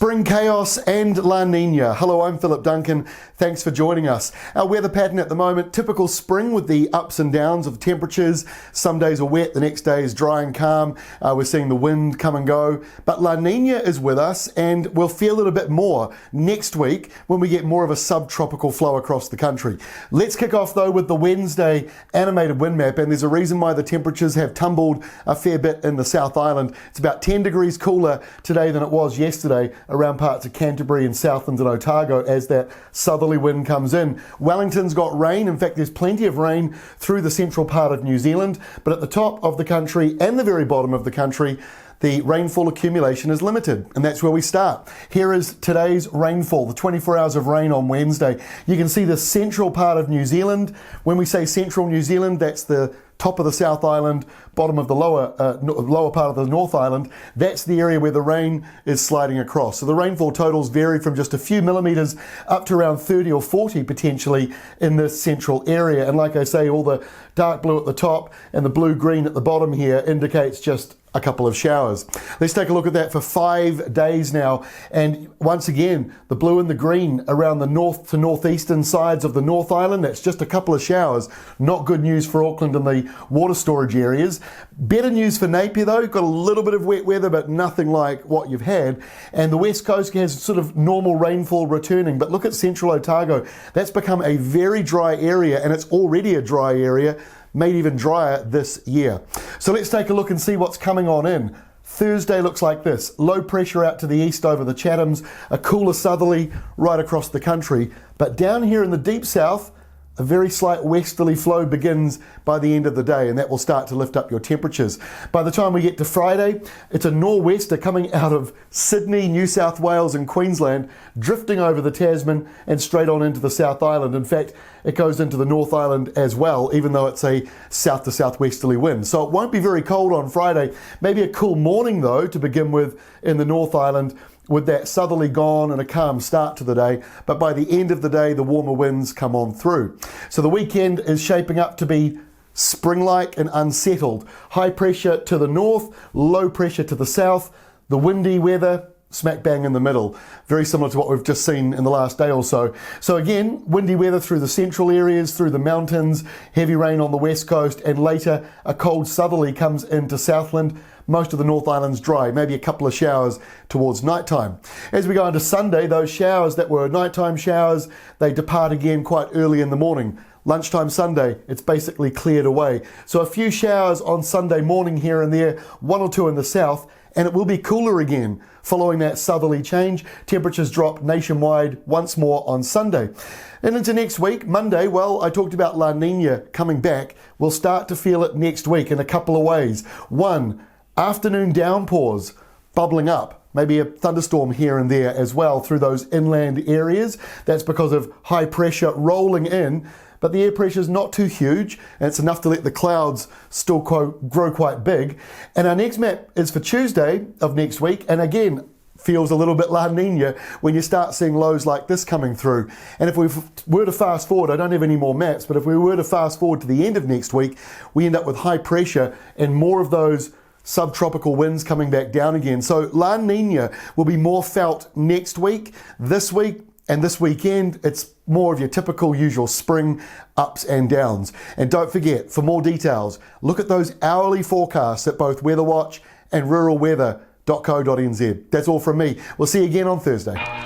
Spring chaos and La Nina. Hello, I'm Philip Duncan. Thanks for joining us. Our weather pattern at the moment, typical spring with the ups and downs of temperatures. Some days are wet, the next day is dry and calm. We're seeing the wind come and go. But La Nina is with us and we'll feel it a bit more next week when we get more of a subtropical flow across the country. Let's kick off though with the Wednesday animated wind map, and there's a reason why the temperatures have tumbled a fair bit in the South Island. It's about 10 degrees cooler today than it was yesterday around parts of Canterbury and Southland and Otago as that southerly wind comes in. Wellington's got rain. In fact, there's plenty of rain through the central part of New Zealand, but at the top of the country and the very bottom of the country, the rainfall accumulation is limited, and that's where we start. Here is today's rainfall, the 24 hours of rain on Wednesday. You can see the central part of New Zealand. When we say central New Zealand, that's the top of the South Island, bottom of the lower part of the North Island. That's the area where the rain is sliding across. So the rainfall totals vary from just a few millimetres up to around 30 or 40 potentially in this central area. And like I say, all the dark blue at the top and the blue-green at the bottom here indicates just a couple of showers. Let's take a look at that for 5 days now. And once again, the blue and the green around the north to northeastern sides of the North Island, that's just a couple of showers. Not good news for Auckland and the water storage areas. Better news for Napier though, got a little bit of wet weather, but nothing like what you've had. And the west coast has sort of normal rainfall returning, but look at central Otago. That's become a very dry area, and it's already a dry area, made even drier this year. So let's take a look and see what's coming on in. Thursday looks like this. Low pressure out to the east over the Chathams, a cooler southerly right across the country. But down here in the deep south, a very slight westerly flow begins by the end of the day, and that will start to lift up your temperatures. By the time we get to Friday, it's a nor'wester coming out of Sydney, New South Wales and Queensland, drifting over the Tasman and straight on into the South Island. In fact, it goes into the North Island as well, even though it's a south to southwesterly wind. So it won't be very cold on Friday. Maybe a cool morning though to begin with in the North Island, with that southerly gone and a calm start to the day. But by the end of the day, the warmer winds come on through. So the weekend is shaping up to be spring-like and unsettled. High pressure to the north, low pressure to the south, the windy weather smack bang in the middle. Very similar to what we've just seen in the last day or so. So again, windy weather through the central areas, through the mountains, heavy rain on the west coast, and later a cold southerly comes into Southland. Most of the North Island's dry, maybe a couple of showers towards nighttime. As we go into Sunday, those showers that were nighttime showers, they depart again quite early in the morning. Lunchtime Sunday, it's basically cleared away. So a few showers on Sunday morning here and there, one or two in the south, and it will be cooler again. Following that southerly change, temperatures drop nationwide once more on Sunday. And into next week, Monday, well, I talked about La Nina coming back. We'll start to feel it next week in a couple of ways. One, afternoon downpours bubbling up, maybe a thunderstorm here and there as well through those inland areas. That's because of high pressure rolling in, but the air pressure is not too huge, and it's enough to let the clouds still grow quite big. And our next map is for Tuesday of next week, and again, feels a little bit La Nina when you start seeing lows like this coming through. And if we were to fast forward, I don't have any more maps, but if we were to fast forward to the end of next week, we end up with high pressure and more of those subtropical winds coming back down again. So La Nina will be more felt next week, this week, and this weekend. It's more of your typical usual spring ups and downs. And don't forget, for more details, look at those hourly forecasts at both Weather Watch and ruralweather.co.nz. That's all from me. We'll see you again on Thursday.